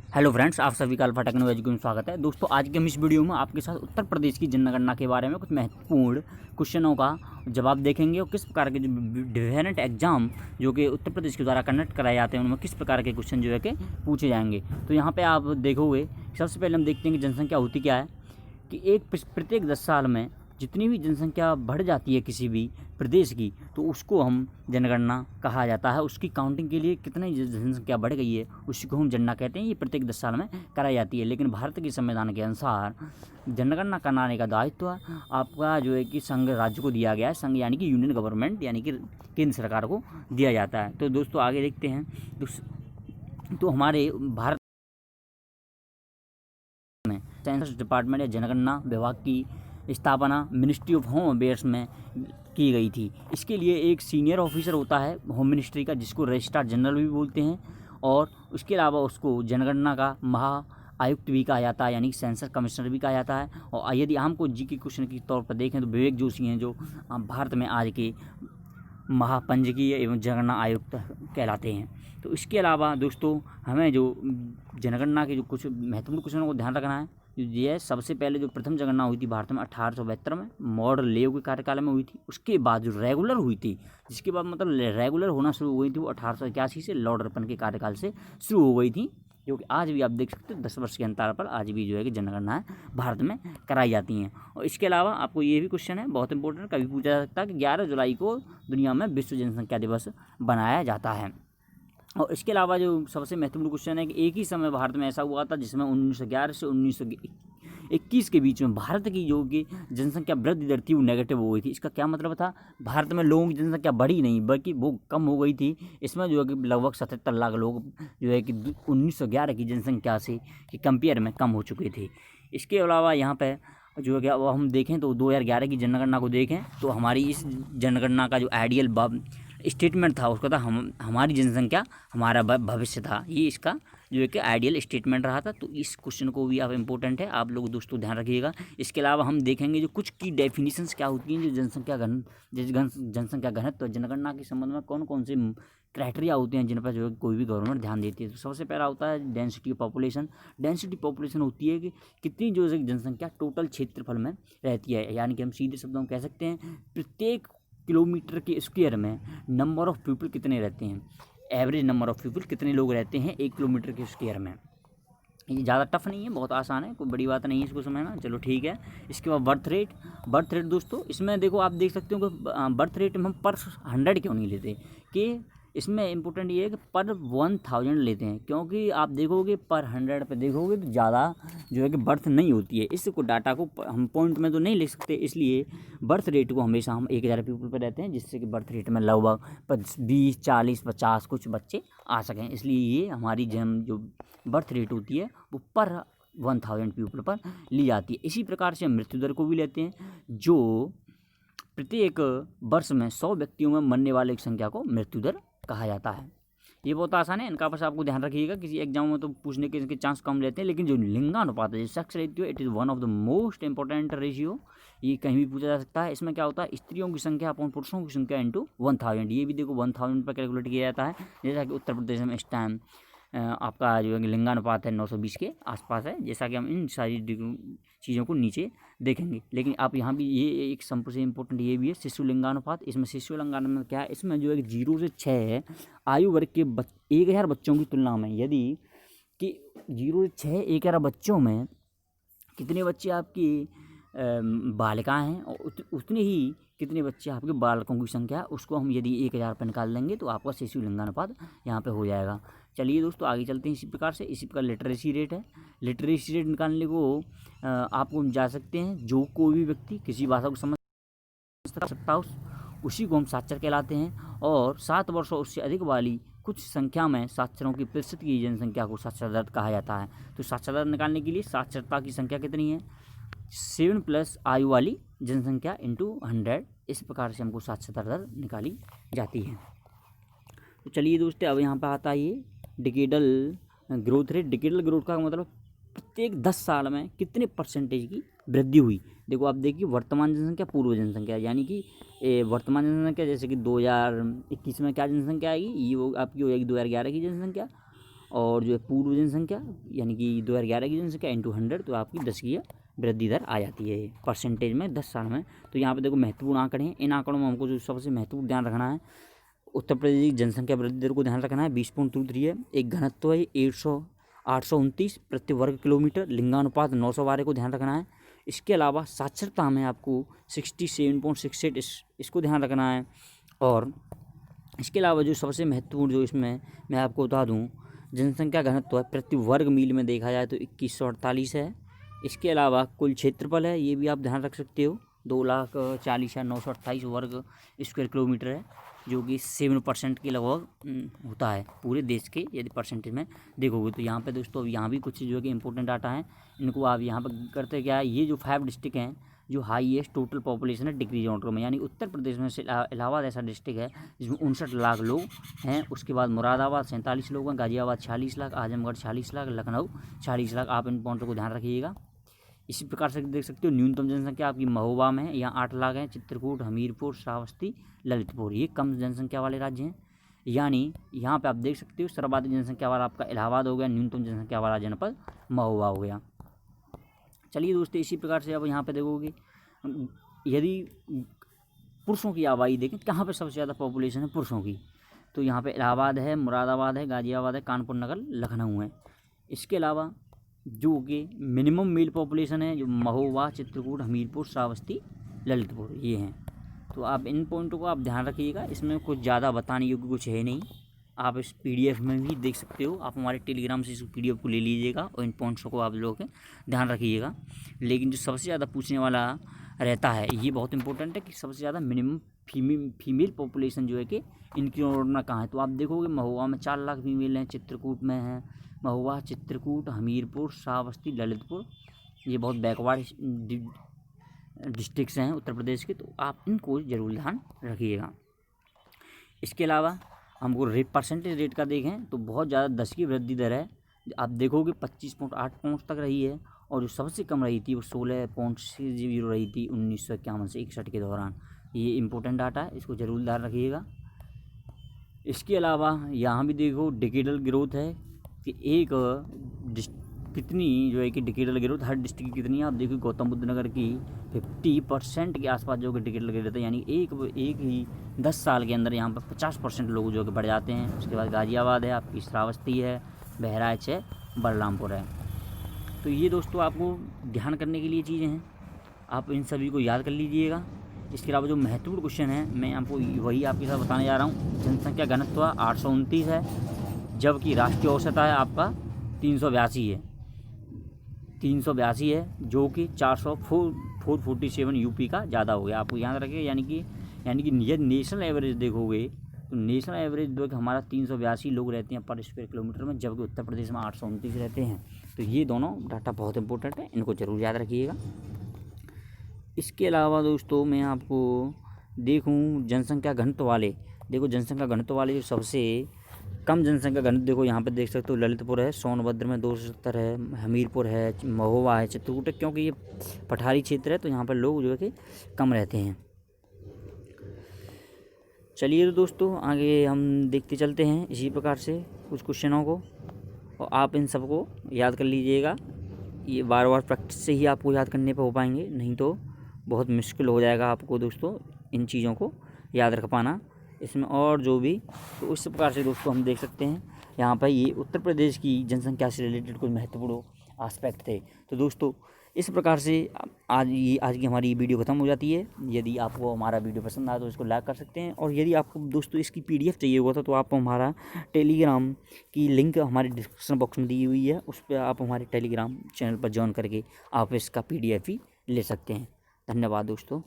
Hello friends, आप सभी का अल्फा टेक्नोलॉजी में स्वागत है। दोस्तों, आज के हम इस वीडियो में आपके साथ उत्तर प्रदेश की जनगणना के बारे में कुछ महत्वपूर्ण क्वेश्चनों का जवाब देखेंगे और किस प्रकार के जो डिफरेंट एग्जाम जो कि उत्तर प्रदेश के द्वारा कंडक्ट कराए जाते हैं उनमें किस प्रकार के क्वेश्चन जो है कि पूछे जाएंगे। तो यहाँ पे आप देखोगे, सबसे पहले हम देखते हैं कि जनसंख्या होती क्या है। कि प्रत्येक 10 साल में जितनी भी जनसंख्या बढ़ जाती है किसी भी प्रदेश की, तो उसको हम जनगणना कहा जाता है। उसकी काउंटिंग के लिए कितनी जनसंख्या बढ़ गई है उसी को हम जनगणना कहते हैं। ये प्रत्येक 10 साल में कराई जाती है। लेकिन भारत के संविधान के अनुसार जनगणना कराने का दायित्व आपका जो है कि संघ राज्य को दिया गया है। संघ यानी कि यूनियन गवर्नमेंट यानी कि केंद्र सरकार को दिया जाता है। तो दोस्तों आगे देखते हैं। तो हमारे भारत में सेंसस डिपार्टमेंट या जनगणना विभाग की स्थापना मिनिस्ट्री ऑफ होम अफेयर्स में की गई थी। इसके लिए एक सीनियर ऑफिसर होता है होम मिनिस्ट्री का, जिसको रजिस्ट्रार जनरल भी बोलते हैं। और उसके अलावा उसको जनगणना का महा आयुक्त भी कहा जाता है, यानी सेंसस कमिश्नर भी कहा जाता है। और यदि हमको जी के क्वेश्चन के तौर पर देखें तो विवेक जोशी हैं, जो भारत में आज के महापंजीय एवं जनगणना आयुक्त कहलाते हैं। तो इसके अलावा दोस्तों हमें जो जनगणना के जो कुछ महत्वपूर्ण क्वेश्चनों को ध्यान रखना है। ये सबसे पहले जो प्रथम जनगणना हुई थी भारत में 1872 में मॉर्ड लेव के कार्यकाल में हुई थी। उसके बाद जो रेगुलर हुई थी, जिसके बाद मतलब रेगुलर होना शुरू हुई थी, वो 1881 से लॉर्ड रिपन के कार्यकाल से शुरू हो गई थी। जो कि आज भी आप देख सकते हो 10 वर्ष के अंतराल पर आज भी जो है कि जनगणना भारत में कराई जाती हैं। और इसके अलावा आपको ये भी क्वेश्चन है, बहुत इंपॉर्टेंट, कभी पूछा जा सकता है कि 11 जुलाई को दुनिया में विश्व जनसंख्या दिवस बनाया जाता है। और इसके अलावा जो सबसे महत्वपूर्ण क्वेश्चन है कि एक ही समय भारत में ऐसा हुआ था जिसमें 1911 से 1921 के बीच में भारत की जो कि जनसंख्या वृद्धि दर थी वो नेगेटिव हो गई थी। इसका क्या मतलब था? भारत में लोगों की जनसंख्या बढ़ी नहीं बल्कि वो कम हो गई थी। इसमें जो है कि लगभग 77 लाख लोग जो है कि 1911 की जनसंख्या से कि कंपेयर में कम हो चुके थे। इसके अलावा यहाँ पर जो है कि अब हम देखें तो 2011 की जनगणना को देखें तो हमारी इस जनगणना का जो आइडियल स्टेटमेंट था उसका था हमारी जनसंख्या हमारा भविष्य था। ये इसका जो है कि आइडियल स्टेटमेंट रहा था। तो इस क्वेश्चन को भी आप इम्पोर्टेंट है, आप लोग दोस्तों ध्यान रखिएगा। इसके अलावा हम देखेंगे जो कुछ की डेफिनेशंस क्या होती हैं, जो जनसंख्या घनत्व तो जनगणना के संबंध में कौन कौन से क्राइटेरिया होते हैं जिन पर जो है कोई भी गवर्नमेंट ध्यान देती है। तो सबसे पहला होता है density of population. Density population होती है कि कितनी जो है जनसंख्या टोटल क्षेत्रफल में रहती है, यानी कि हम सीधे शब्दों में कह सकते हैं प्रत्येक किलोमीटर के स्क्वायर में नंबर ऑफ़ पीपल कितने रहते हैं, एवरेज नंबर ऑफ़ पीपल कितने लोग रहते हैं 1 किलोमीटर के स्क्वायर में। ये ज़्यादा टफ नहीं है, बहुत आसान है, कोई बड़ी बात नहीं है इसको समझना। चलो ठीक है। इसके बाद बर्थ रेट दोस्तों, इसमें देखो आप देख सकते हो कि बर्थ रेट में हम पर 100 क्यों नहीं लेते, कि इसमें इम्पोर्टेंट ये है कि पर 1000 लेते हैं, क्योंकि आप देखोगे पर 100 पे देखोगे तो ज़्यादा जो है कि बर्थ नहीं होती है। इसको डाटा को हम पॉइंट में तो नहीं लिख सकते, इसलिए बर्थ रेट को हमेशा हम 1000 पीपल पर रहते हैं, जिससे कि बर्थ रेट में लगभग 20, 40, 50 कुछ बच्चे आ सकें। इसलिए ये हमारी जो बर्थ रेट होती है वो पर 1000 पीपल पर ली जाती है। इसी प्रकार से हम मृत्यु दर को भी लेते हैं, जो प्रत्येक वर्ष में 100 व्यक्तियों में मरने वाले की संख्या को मृत्यु दर कहा जाता है। ये बहुत आसान है, इनका बस आपको ध्यान रखिएगा। किसी एग्जाम में तो पूछने के इसके चांस कम रहते हैं, लेकिन जो लिंगानुपात है, जो sex ratio, it is one of the most important ratio. ये कहीं भी पूछा जा सकता है। इसमें क्या होता है, स्त्रियों की संख्या अपॉन पुरुषों की संख्या इंटू 1000। ये भी देखो 1000 पर कैलकुलेट किया जाता है। जैसा कि उत्तर प्रदेश में इस टाइम आपका जो है लिंगानुपात है 920 के आसपास है, जैसा कि हम इन सारी चीज़ों को नीचे देखेंगे। लेकिन आप यहाँ भी ये एक सबसे इम्पोर्टेंट ये भी है शिशु लिंगानुपात। इसमें शिशु लिंगानुपात क्या है, इसमें जो है 0 से 6 है आयु वर्ग के 1000 बच्चों की तुलना में, यदि कि 0 से 6 1000 बच्चों में कितने बच्चे आपकी बालिकाएँ हैं और उतने ही कितने बच्चे आपके बालकों की संख्या, उसको हम यदि 1000 पर निकाल लेंगे तो आपका शिशु लिंगानुपात यहाँ पे हो जाएगा। चलिए दोस्तों आगे चलते हैं। इसी प्रकार से इसी प्रकार लिटरेसी रेट है। लिटरेसी रेट निकालने को आपको जा सकते हैं, जो कोई भी व्यक्ति किसी भाषा को समझ सकता है उसी को हम साक्षर कहलाते हैं। और 7 वर्ष और उससे अधिक वाली कुछ संख्या में साक्षरों की प्रतिशत की जनसंख्या को साक्षरता दर कहा जाता है। तो साक्षरता दर निकालने के लिए साक्षरता की संख्या कितनी है, 7+ आयु वाली जनसंख्या इंटू 100, इस प्रकार से हमको साक्षरता दर निकाली जाती है। तो चलिए दोस्तों अब यहाँ पर आता है ये decadal growth rate. Decadal growth का मतलब प्रत्येक 10 साल में कितने परसेंटेज की वृद्धि हुई। देखो आप देखिए वर्तमान जनसंख्या पूर्व जनसंख्या, यानी कि वर्तमान जनसंख्या जैसे कि 2021 में क्या जनसंख्या आएगी, ये वो आपकी हो जाएगी 2011 की जनसंख्या। और जो है पूर्व जनसंख्या यानी कि 2011 की जनसंख्या इंटू 100, तो आपकी 10 की वृद्धि दर आ जाती है परसेंटेज में 10 साल में। तो यहाँ पे देखो महत्वपूर्ण आंकड़े हैं। इन आंकड़ों में हमको जो सबसे महत्वपूर्ण ध्यान रखना है, उत्तर प्रदेश की जनसंख्या वृद्धि दर को ध्यान रखना है। 20.23 है। एक घनत्व है 829 प्रति वर्ग किलोमीटर। लिंगानुपात 912 को ध्यान रखना है। इसके अलावा साक्षरता में आपको 67.68 इसको ध्यान रखना है। और इसके अलावा जो सबसे महत्वपूर्ण जो इसमें मैं आपको बता दूं, जनसंख्या घनत्व है प्रति वर्ग मील में देखा जाए तो 2148 है। इसके अलावा कुल क्षेत्रफल है, ये भी आप ध्यान रख सकते हो, 2,40,928 वर्ग स्क्वायर किलोमीटर है, जो कि 7% के लगभग होता है पूरे देश के। यदि परसेंटेज में देखोगे तो यहाँ पे दोस्तों यहाँ भी कुछ जो है कि इंपॉर्टेंट डाटा है, इनको आप यहाँ पर करते क्या है, ये जो 5 डिस्ट्रिक्ट हैं जो हाईएस्ट टोटल पॉपुलेशन है डिग्री ऑर्डर में, यानी उत्तर प्रदेश में से इलाहाबाद ऐसा डिस्ट्रिक्ट है जिसमें 59 लाख लोग हैं। उसके बाद मुरादाबाद 47 लोग हैं, गाजियाबाद 46 लाख, आजमगढ़ 40 लाख, लखनऊ 40 लाख। आप इन पॉइंटों को ध्यान रखिएगा। इसी प्रकार से देख सकते हो न्यूनतम जनसंख्या आपकी महोबा में है, यहाँ 8 लाख है। चित्रकूट, हमीरपुर, श्रावस्ती, ललितपुर ये कम जनसंख्या वाले राज्य हैं। यानी यहाँ पे आप देख सकते हो सर्वाधिक जनसंख्या वाला आपका इलाहाबाद हो गया, न्यूनतम जनसंख्या वाला जनपद महोबा हो गया। चलिए दोस्तों, इसी प्रकार से अब यहाँ पे देखोगे यदि पुरुषों की आबादी देखें कहाँ पे सबसे ज़्यादा पॉपुलेशन है पुरुषों की, तो यहाँ पे इलाहाबाद है, मुरादाबाद है, गाजियाबाद है, कानपुर नगर, लखनऊ है। इसके अलावा जो कि मिनिमम मेल पॉपुलेशन है जो महोबा, चित्रकूट, हमीरपुर, श्रावस्ती, ललितपुर ये हैं। तो आप इन पॉइंटों को आप ध्यान रखिएगा। इसमें कुछ ज़्यादा बताने योग्य कुछ है नहीं, आप इस PDF में भी देख सकते हो। आप हमारे टेलीग्राम से इस PDF को ले लीजिएगा और इन पॉइंट्सों को आप लोगों के ध्यान रखिएगा। लेकिन जो सबसे ज़्यादा पूछने वाला रहता है ये बहुत इंपॉर्टेंट है कि सबसे ज़्यादा मिनिमम फीमेल पॉपुलेशन जो है कि इनकी ओर में कहाँ है। तो आप देखोगे महोबा में 4 लाख फीमेल हैं, चित्रकूट में है, महोबा, चित्रकूट, हमीरपुर, श्रावस्ती, ललितपुर ये बहुत बैकवर्ड डिस्ट्रिक्ट्स हैं उत्तर प्रदेश के, तो आप इनको ज़रूर ध्यान रखिएगा। इसके अलावा हमको परसेंटेज रेट का देखें तो बहुत ज़्यादा 10 की वृद्धि दर है। आप देखोगे 25.8 तक रही है, और जो सबसे कम रही थी वो 16.60 रही थी 1951 से 61 के दौरान। ये इंपॉर्टेंट डाटा है, इसको ज़रूर ध्यान रखिएगा। इसके अलावा यहाँ भी देखो डिकेडल ग्रोथ है कि एक कितनी जो है कि डिकेडल ग्रोथ हर डिस्ट्रिक्ट की कितनी है। आप देखो गौतम बुद्ध नगर की 50% के आसपास जो कि डिकेडल ग्रोथ है, यानी एक ही 10 साल के अंदर यहाँ पर 50% लोग जो कि बढ़ जाते हैं। उसके बाद गाजियाबाद है, आपकी श्रावस्ती है, बहराइच है, बलरामपुर है। तो ये दोस्तों आपको ध्यान करने के लिए चीज़ें हैं, आप इन सभी को याद कर लीजिएगा। इसके अलावा जो महत्वपूर्ण क्वेश्चन है मैं आपको वही आपके साथ बताने जा रहा हूँ। जनसंख्या घनत्व 829 है, जबकि राष्ट्रीय औसत है आपका 382 है, 382 है, जो कि 447 यूपी का ज़्यादा हो गया। आपको याद रखिए, यानी कि यदि नेशनल एवरेज देखोगे तो नेशनल एवरेज जो कि हमारा 382 लोग रहते हैं पर स्क्वायर किलोमीटर में, जबकि उत्तर प्रदेश में 829 रहते हैं। तो ये दोनों डाटा बहुत इंपॉर्टेंट है, इनको ज़रूर याद रखिएगा। इसके अलावा दोस्तों मैं आपको देखूँ जनसंख्या घनत्व वाले, देखो जनसंख्या घनत्व वाले जो सबसे कम जनसंख्या घनत्व देखो यहाँ पे देख सकते हो, ललितपुर है, सोनभद्र में 270 है, हमीरपुर है, महोबा है, चित्रकूट है, क्योंकि ये पठारी क्षेत्र है तो यहाँ पर लोग जो है कि कम रहते हैं। चलिए तो दोस्तों आगे हम देखते चलते हैं इसी प्रकार से कुछ क्वेश्चनों को, और आप इन सबको याद कर लीजिएगा। ये बार बार प्रैक्टिस से ही आपको याद करने पर हो पाएंगे, नहीं तो बहुत मुश्किल हो जाएगा आपको दोस्तों इन चीज़ों को याद रख पाना इसमें। और जो भी तो इस प्रकार से दोस्तों हम देख सकते हैं यहाँ पर ये उत्तर प्रदेश की जनसंख्या से रिलेटेड कुछ महत्वपूर्ण आस्पेक्ट थे। तो दोस्तों इस प्रकार से आज की हमारी वीडियो ख़त्म हो जाती है। यदि आपको हमारा वीडियो पसंद आया तो इसको लाइक कर सकते हैं, और यदि आपको दोस्तों इसकी PDF चाहिए हुआ था तो आप हमारा टेलीग्राम की लिंक हमारे डिस्क्रिप्शन बॉक्स में दी हुई है, उस पर आप हमारे टेलीग्राम चैनल पर ज्वाइन करके आप इसका PDF ही ले सकते हैं। धन्यवाद दोस्तों।